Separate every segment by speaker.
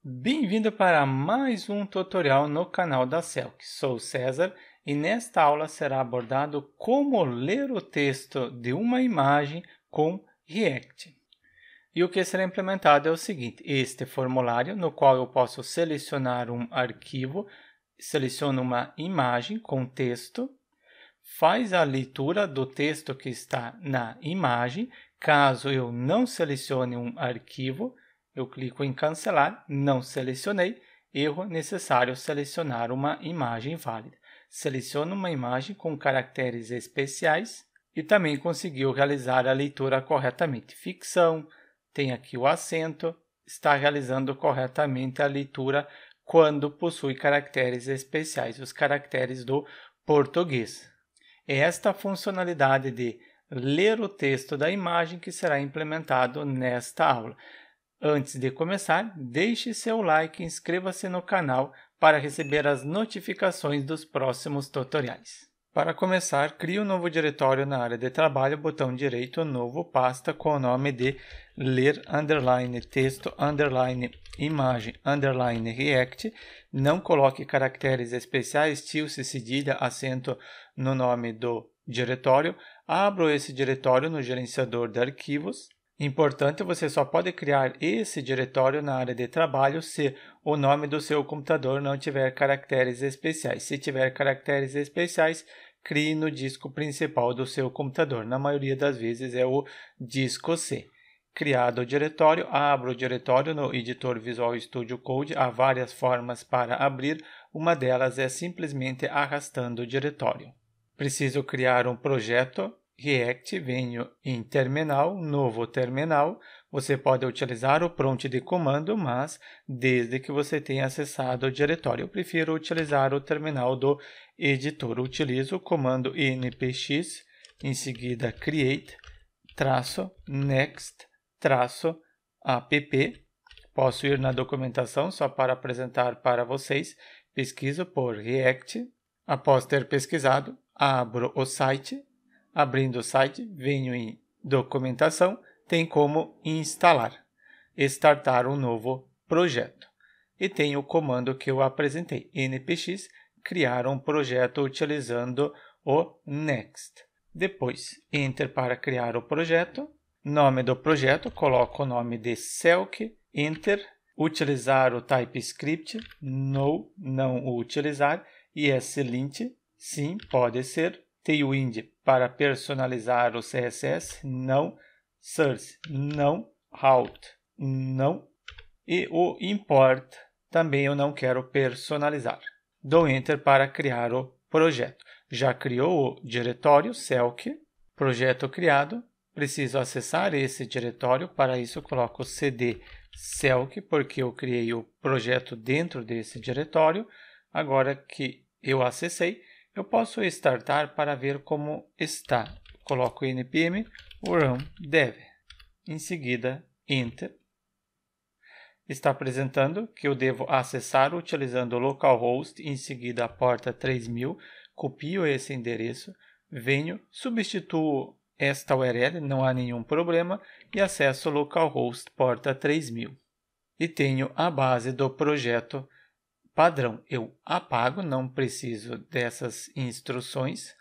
Speaker 1: Bem-vindo para mais um tutorial no canal da Selk. Sou César e nesta aula será abordado como ler o texto de uma imagem com React. E o que será implementado é o seguinte: este formulário no qual eu posso selecionar um arquivo, seleciono uma imagem com texto, faz a leitura do texto que está na imagem. Caso eu não selecione um arquivo, eu clico em cancelar, não selecionei, erro, necessário selecionar uma imagem válida. Seleciono uma imagem com caracteres especiais e também conseguiu realizar a leitura corretamente. Ficção, tem aqui o acento, está realizando corretamente a leitura quando possui caracteres especiais, os caracteres do português. É esta funcionalidade de ler o texto da imagem que será implementado nesta aula. Antes de começar, deixe seu like e inscreva-se no canal para receber as notificações dos próximos tutoriais. Para começar, crie um novo diretório na área de trabalho, botão direito, novo, pasta com o nome de ler, texto, imagem, react. Não coloque caracteres especiais, tilde, cedilha, acento no nome do diretório. Abro esse diretório no gerenciador de arquivos. Importante, você só pode criar esse diretório na área de trabalho se o nome do seu computador não tiver caracteres especiais. Se tiver caracteres especiais, crie no disco principal do seu computador. Na maioria das vezes é o disco C. Criado o diretório, abro o diretório no editor Visual Studio Code. Há várias formas para abrir, uma delas é simplesmente arrastando o diretório. Preciso criar um projeto React, venho em terminal, novo terminal. Você pode utilizar o prompt de comando, mas desde que você tenha acessado o diretório. Eu prefiro utilizar o terminal do editor. Utilizo o comando npx, em seguida create, -next, -app. Posso ir na documentação só para apresentar para vocês. Pesquiso por React. Após ter pesquisado, abro o site. Abrindo o site, venho em documentação, tem como instalar, startar um novo projeto. E tem o comando que eu apresentei, npx, criar um projeto utilizando o next. Depois, enter para criar o projeto. Nome do projeto, coloco o nome de Selk, enter. Utilizar o TypeScript, no, não o utilizar. ESLint, sim, pode ser. Tailwind para personalizar o CSS, não. Source, não. Route, não. E o import também eu não quero personalizar. Dou Enter para criar o projeto. Já criou o diretório Selk, projeto criado. Preciso acessar esse diretório, para isso eu coloco cd Selk, porque eu criei o projeto dentro desse diretório. Agora que eu acessei, eu posso startar para ver como está. Coloco npm run dev. Em seguida, enter. Está apresentando que eu devo acessar utilizando localhost, em seguida a porta 3000. Copio esse endereço, venho, substituo esta URL, não há nenhum problema, e acesso localhost porta 3000. E tenho a base do projeto padrão. Eu apago, não preciso dessas instruções.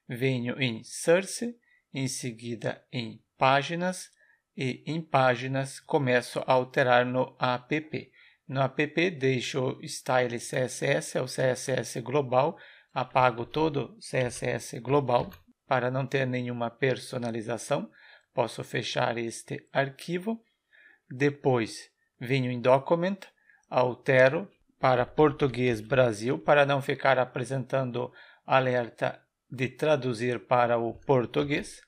Speaker 1: Venho em Source, em seguida em Páginas, e em Páginas começo a alterar no app. No app deixo o Style CSS, é o CSS global, apago todo o CSS global para não ter nenhuma personalização. Posso fechar este arquivo. Depois venho em Document, altero para português Brasil, para não ficar apresentando alerta de traduzir para o português.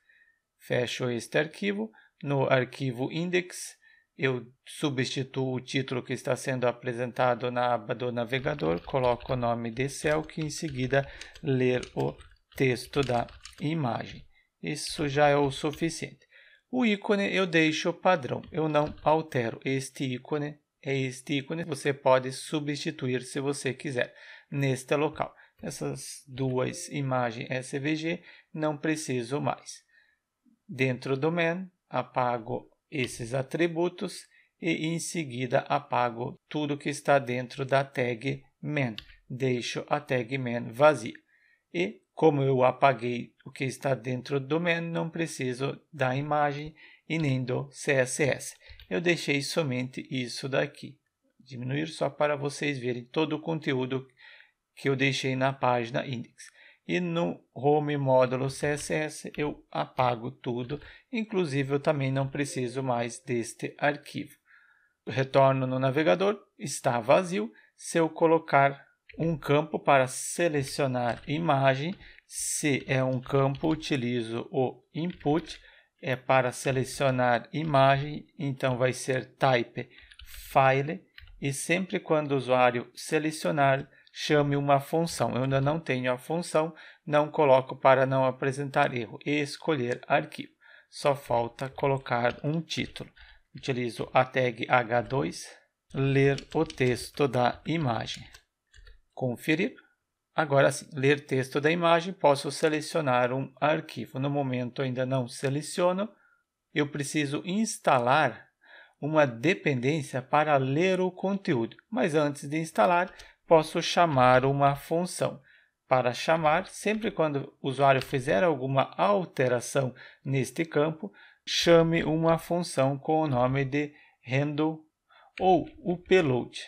Speaker 1: Fecho este arquivo. No arquivo index, eu substituo o título que está sendo apresentado na aba do navegador, coloco o nome de Selk e em seguida ler o texto da imagem. Isso já é o suficiente. O ícone eu deixo padrão, eu não altero. Este ícone é este ícone, você pode substituir se você quiser neste local. Essas duas imagens SVG não preciso mais. Dentro do main, apago esses atributos e em seguida apago tudo que está dentro da tag man. Deixo a tag man vazia. E como eu apaguei o que está dentro do man, não preciso da imagem e nem do CSS. Eu deixei somente isso daqui. Diminuir só para vocês verem todo o conteúdo que eu deixei na página index. E no home módulo CSS eu apago tudo, inclusive eu também não preciso mais deste arquivo. Retorno no navegador, está vazio. Se eu colocar um campo para selecionar imagem, se é um campo, utilizo o input, é para selecionar imagem, então vai ser type file, e sempre quando o usuário selecionar, chame uma função. Eu ainda não tenho a função, não coloco para não apresentar erro, e escolher arquivo. Só falta colocar um título. Utilizo a tag h2, ler o texto da imagem. Conferir. Agora sim, ler texto da imagem, posso selecionar um arquivo. No momento ainda não seleciono. Eu preciso instalar uma dependência para ler o conteúdo. Mas antes de instalar, posso chamar uma função. Para chamar, sempre quando o usuário fizer alguma alteração neste campo, chame uma função com o nome de handle ou upload.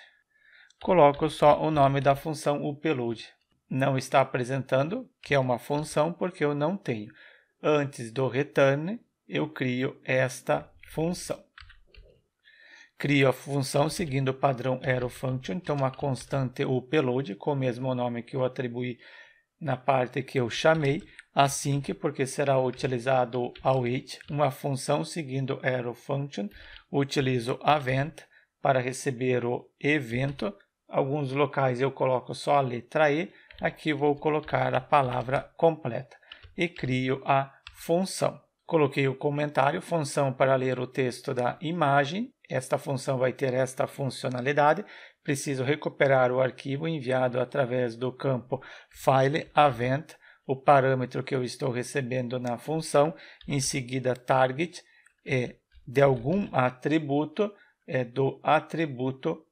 Speaker 1: Coloco só o nome da função upload. Não está apresentando que é uma função porque eu não tenho. Antes do return, eu crio esta função. Crio a função seguindo o padrão ArrowFunction, então uma constante upload com o mesmo nome que eu atribuí na parte que eu chamei, async porque será utilizado await, uma função seguindo ArrowFunction. Utilizo event para receber o evento. Alguns locais eu coloco só a letra E, aqui vou colocar a palavra completa e crio a função. Coloquei o comentário, função para ler o texto da imagem. Esta função vai ter esta funcionalidade. Preciso recuperar o arquivo enviado através do campo file event, o parâmetro que eu estou recebendo na função. Em seguida, target de algum atributo, do atributo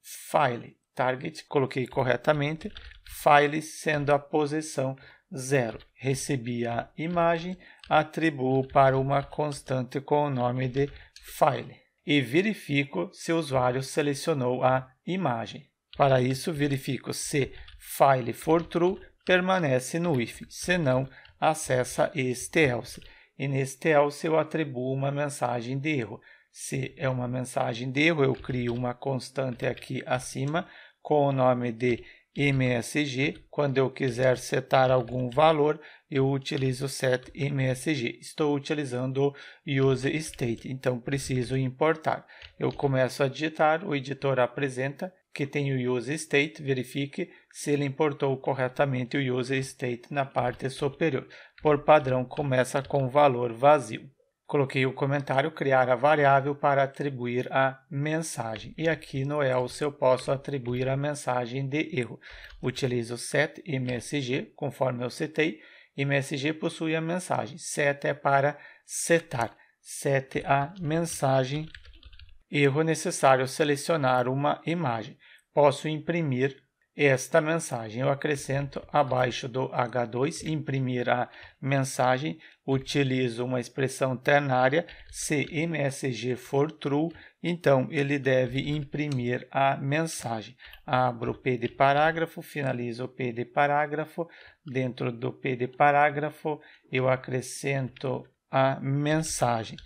Speaker 1: file. Target, coloquei corretamente, file sendo a posição 0. Recebi a imagem, atribuo para uma constante com o nome de file. E verifico se o usuário selecionou a imagem. Para isso, verifico se file for true, permanece no if, se não, acessa este else. E neste else eu atribuo uma mensagem de erro. Se é uma mensagem de erro, eu crio uma constante aqui acima com o nome de MSG. Quando eu quiser setar algum valor, eu utilizo set MSG. Estou utilizando o useState, então preciso importar. Eu começo a digitar, o editor apresenta que tem o useState, verifique se ele importou corretamente o useState na parte superior. Por padrão, começa com valor vazio. Coloquei o comentário, criar a variável para atribuir a mensagem. E aqui no else eu posso atribuir a mensagem de erro. Utilizo set MSG, conforme eu setei. MSG possui a mensagem. Set é para setar. Set a mensagem. Erro necessário selecionar uma imagem. Posso imprimir esta mensagem. Eu acrescento abaixo do H2, imprimir a mensagem, utilizo uma expressão ternária, se MSG for true, então ele deve imprimir a mensagem. Abro o P de parágrafo, finalizo o P de parágrafo, dentro do P de parágrafo eu acrescento a mensagem.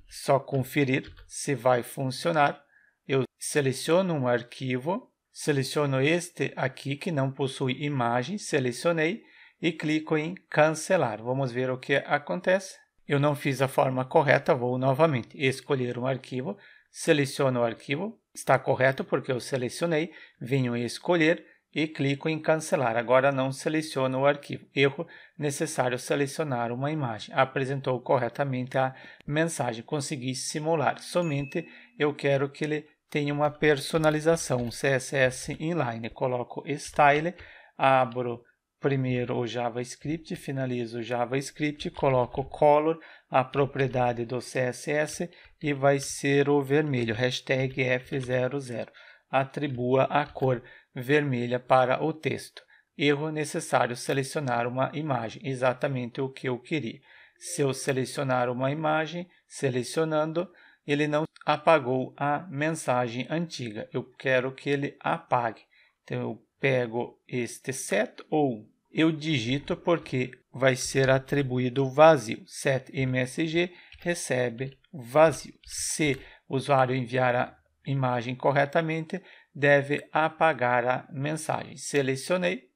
Speaker 1: Só conferir se vai funcionar. Eu seleciono um arquivo, seleciono este aqui que não possui imagem, selecionei e clico em cancelar. Vamos ver o que acontece. Eu não fiz a forma correta, vou novamente escolher um arquivo, seleciono o arquivo, está correto porque eu selecionei, venho em escolher e clico em cancelar. Agora não seleciono o arquivo. Erro, necessário selecionar uma imagem. Apresentou corretamente a mensagem, consegui simular. Somente eu quero que ele tenha uma personalização, um CSS inline. Coloco Style, abro primeiro o JavaScript, finalizo o JavaScript, coloco color, a propriedade do CSS e vai ser o vermelho, hashtag F00. Atribua a cor vermelha para o texto. Erro necessário selecionar uma imagem, exatamente o que eu queria. Se eu selecionar uma imagem, selecionando, ele não apagou a mensagem antiga. Eu quero que ele apague. Então, eu pego este set ou eu digito porque vai ser atribuído vazio. Set MSG recebe vazio. Se o usuário enviar a imagem corretamente, deve apagar a mensagem. Selecionei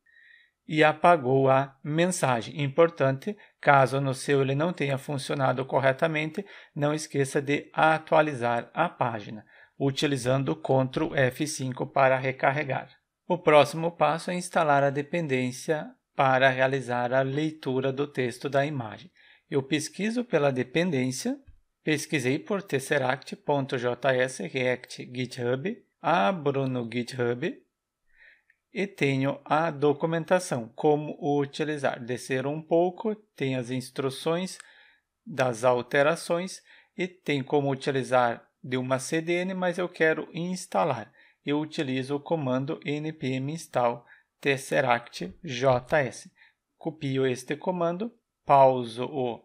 Speaker 1: e apagou a mensagem. Importante, caso no seu ele não tenha funcionado corretamente, não esqueça de atualizar a página, utilizando Ctrl F5 para recarregar. O próximo passo é instalar a dependência para realizar a leitura do texto da imagem. Eu pesquiso pela dependência, pesquisei por tesseract.js React GitHub, abro no GitHub e tenho a documentação, como utilizar. Descer um pouco, tem as instruções das alterações e tem como utilizar de uma CDN, mas eu quero instalar. Eu utilizo o comando npm install tesseract.js. Copio este comando, pauso o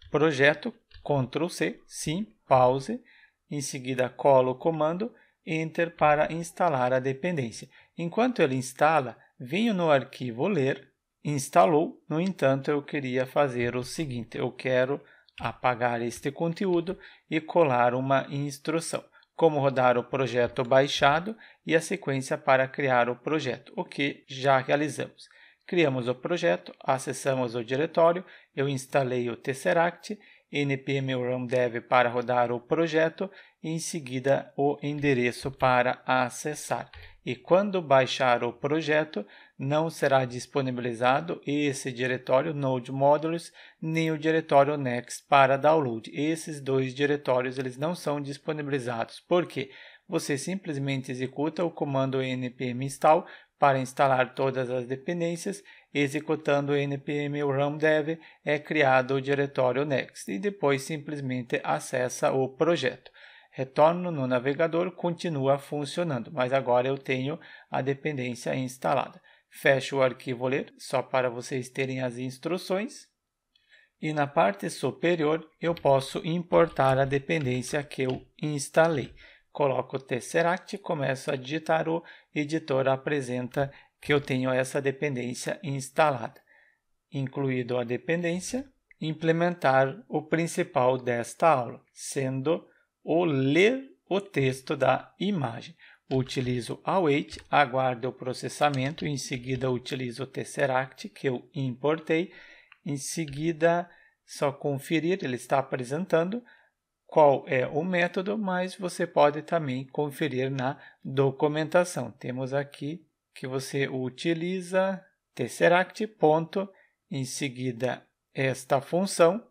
Speaker 1: projeto, Ctrl C, sim, pause, em seguida colo o comando, Enter para instalar a dependência. Enquanto ele instala, venho no arquivo ler, instalou, no entanto eu queria fazer o seguinte, eu quero apagar este conteúdo e colar uma instrução. Como rodar o projeto baixado e a sequência para criar o projeto, o que já realizamos. Criamos o projeto, acessamos o diretório, eu instalei o Tesseract, npm run dev para rodar o projeto e em seguida o endereço para acessar. E quando baixar o projeto, não será disponibilizado esse diretório Node Modules nem o diretório Next para download. Esses dois diretórios eles não são disponibilizados. Por quê? Você simplesmente executa o comando npm install para instalar todas as dependências, executando npm run dev é criado o diretório Next e depois simplesmente acessa o projeto. Retorno no navegador, continua funcionando, mas agora eu tenho a dependência instalada. Fecho o arquivo ler, só para vocês terem as instruções. E na parte superior eu posso importar a dependência que eu instalei. Coloco o Tesseract, começo a digitar, o editor apresenta que eu tenho essa dependência instalada. Incluído a dependência, implementar o principal desta aula, sendo o ler o texto da imagem. Utilizo await, aguardo o processamento, em seguida utilizo o Tesseract que eu importei, em seguida só conferir, ele está apresentando qual é o método, mas você pode também conferir na documentação. Temos aqui que você utiliza Tesseract, ponto, em seguida esta função,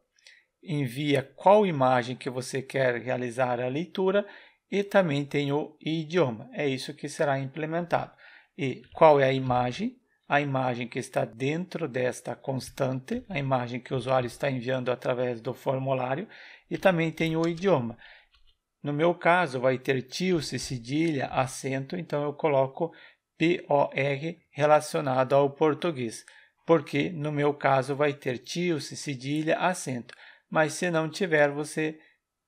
Speaker 1: envia qual imagem que você quer realizar a leitura e também tem o idioma. É isso que será implementado. E qual é a imagem? A imagem que está dentro desta constante, a imagem que o usuário está enviando através do formulário, e também tem o idioma. No meu caso, vai ter tilde, cedilha, acento, então eu coloco POR relacionado ao português, porque no meu caso vai ter tilde, cedilha, acento. Mas se não tiver, você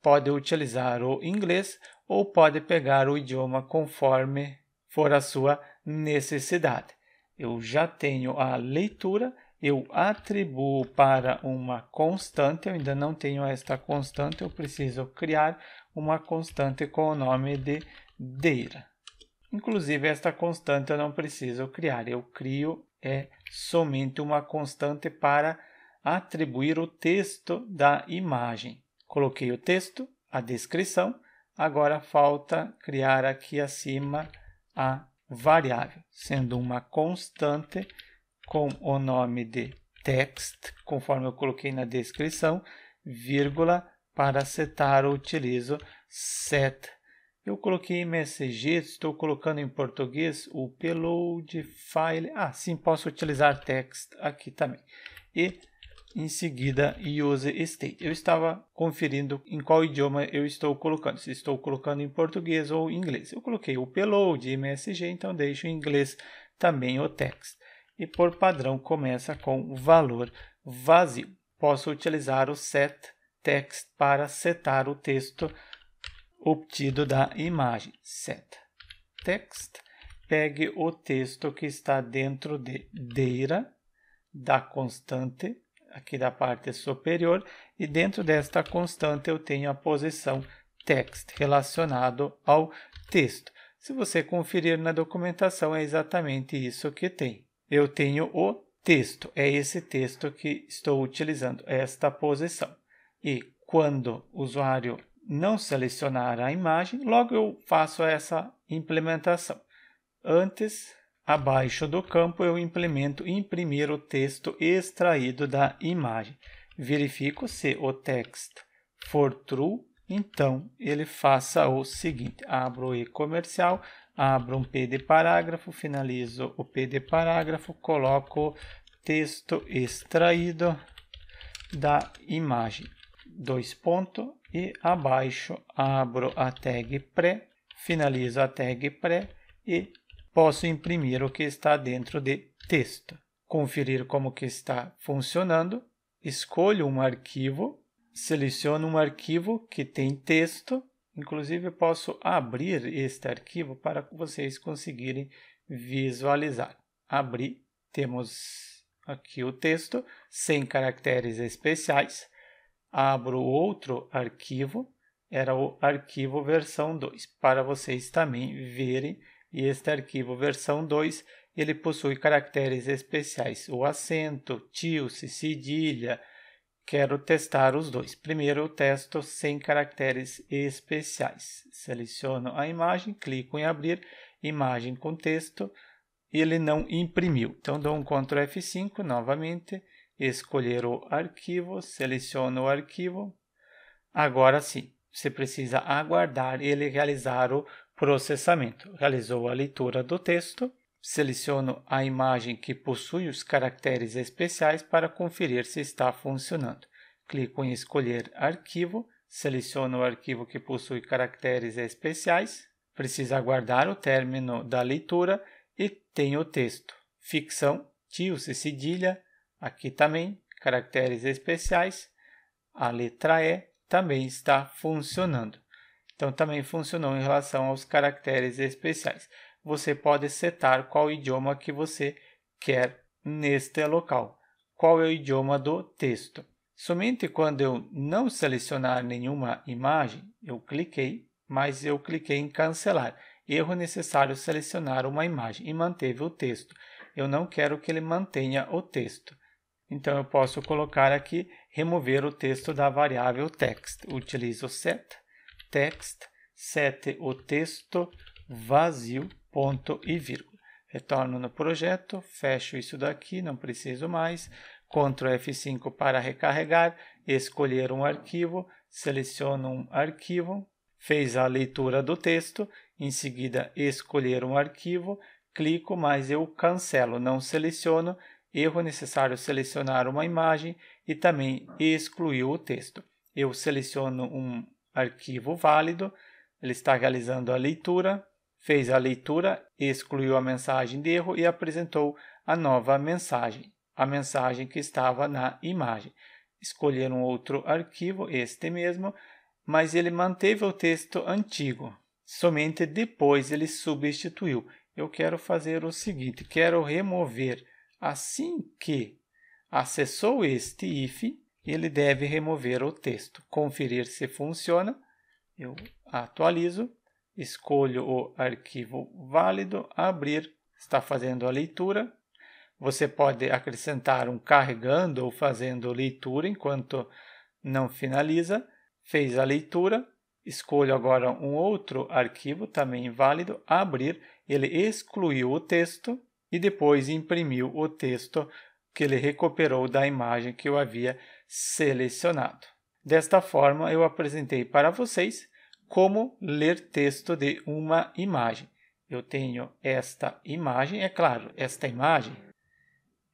Speaker 1: pode utilizar o inglês ou pode pegar o idioma conforme for a sua necessidade. Eu já tenho a leitura, eu atribuo para uma constante, eu ainda não tenho esta constante, eu preciso criar uma constante com o nome de data. Inclusive, esta constante eu não preciso criar, eu crio somente uma constante para atribuir o texto da imagem. Coloquei o texto, a descrição, agora falta criar aqui acima a variável, sendo uma constante com o nome de text, conforme eu coloquei na descrição, vírgula, para setar eu utilizo set. Eu coloquei MSG, estou colocando em português o upload file. Sim, posso utilizar text aqui também. E em seguida, use state. Eu estava conferindo em qual idioma eu estou colocando, se estou colocando em português ou em inglês. Eu coloquei o upload MSG, então deixo em inglês também o text. E por padrão começa com valor vazio. Posso utilizar o set text para setar o texto obtido da imagem. Set text, pegue o texto que está dentro de data, da constante, aqui da parte superior, e dentro desta constante eu tenho a posição text relacionado ao texto. Se você conferir na documentação, é exatamente isso que tem. Eu tenho o texto, é esse texto que estou utilizando, esta posição. E quando o usuário não selecionar a imagem, logo eu faço essa implementação. Antes, abaixo do campo, eu implemento imprimir o texto extraído da imagem. Verifico se o text for true, então ele faça o seguinte: abro o e-comercial, abro um P de parágrafo, finalizo o P de parágrafo, coloco texto extraído da imagem. 2 pontos e abaixo abro a tag pré, finalizo a tag pré e posso imprimir o que está dentro de texto. Conferir como que está funcionando, escolho um arquivo, seleciono um arquivo que tem texto, inclusive posso abrir este arquivo para vocês conseguirem visualizar. Abri, temos aqui o texto, sem caracteres especiais. Abro outro arquivo, era o arquivo versão 2, para vocês também verem. E este arquivo versão 2, ele possui caracteres especiais, o acento, tilde, cedilha. Quero testar os dois. Primeiro eu testo sem caracteres especiais. Seleciono a imagem, clico em abrir, imagem com texto, ele não imprimiu. Então dou um Ctrl F5 novamente, escolher o arquivo, seleciono o arquivo. Agora sim, você precisa aguardar ele realizar o processamento. Realizou a leitura do texto, seleciono a imagem que possui os caracteres especiais para conferir se está funcionando. Clico em escolher arquivo, seleciono o arquivo que possui caracteres especiais, precisa aguardar o término da leitura e tem o texto. Ficção, tilde, cedilha, aqui também, caracteres especiais, a letra E também está funcionando. Então, também funcionou em relação aos caracteres especiais. Você pode setar qual idioma que você quer neste local. Qual é o idioma do texto? Somente quando eu não selecionar nenhuma imagem, eu cliquei, mas eu cliquei em cancelar. Erro necessário selecionar uma imagem e manteve o texto. Eu não quero que ele mantenha o texto. Então, eu posso colocar aqui, remover o texto da variável text. Utilizo set text, set o texto vazio, ponto e vírgula. Retorno no projeto, fecho isso daqui, não preciso mais. Ctrl F5 para recarregar, escolher um arquivo, seleciono um arquivo, fez a leitura do texto, em seguida escolher um arquivo, clico, mas eu cancelo, não seleciono, erro necessário selecionar uma imagem e também excluiu o texto. Eu seleciono um arquivo válido, ele está realizando a leitura, fez a leitura, excluiu a mensagem de erro e apresentou a nova mensagem, a mensagem que estava na imagem. Escolher um outro arquivo, este mesmo, mas ele manteve o texto antigo, somente depois ele substituiu. Eu quero fazer o seguinte, quero remover, assim que acessou este if, ele deve remover o texto. Conferir se funciona. Eu atualizo, escolho o arquivo válido, abrir, está fazendo a leitura. Você pode acrescentar um carregando ou fazendo leitura enquanto não finaliza. Fez a leitura, escolho agora um outro arquivo também válido, abrir, ele excluiu o texto e depois imprimiu o texto que ele recuperou da imagem que eu havia selecionado. Desta forma, eu apresentei para vocês como ler texto de uma imagem. Eu tenho esta imagem, é claro, esta imagem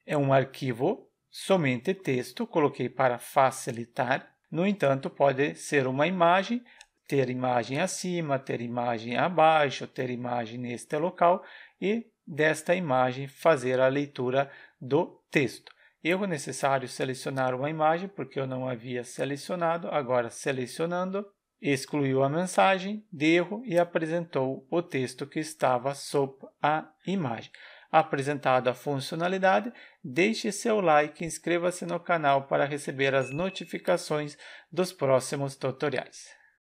Speaker 1: é um arquivo somente texto, coloquei para facilitar. No entanto, pode ser uma imagem, ter imagem acima, ter imagem abaixo, ter imagem neste local e desta imagem fazer a leitura do texto. Erro necessário selecionar uma imagem porque eu não havia selecionado, agora selecionando, excluiu a mensagem de erro e apresentou o texto que estava sob a imagem. Apresentada a funcionalidade, deixe seu like e inscreva-se no canal para receber as notificações dos próximos tutoriais.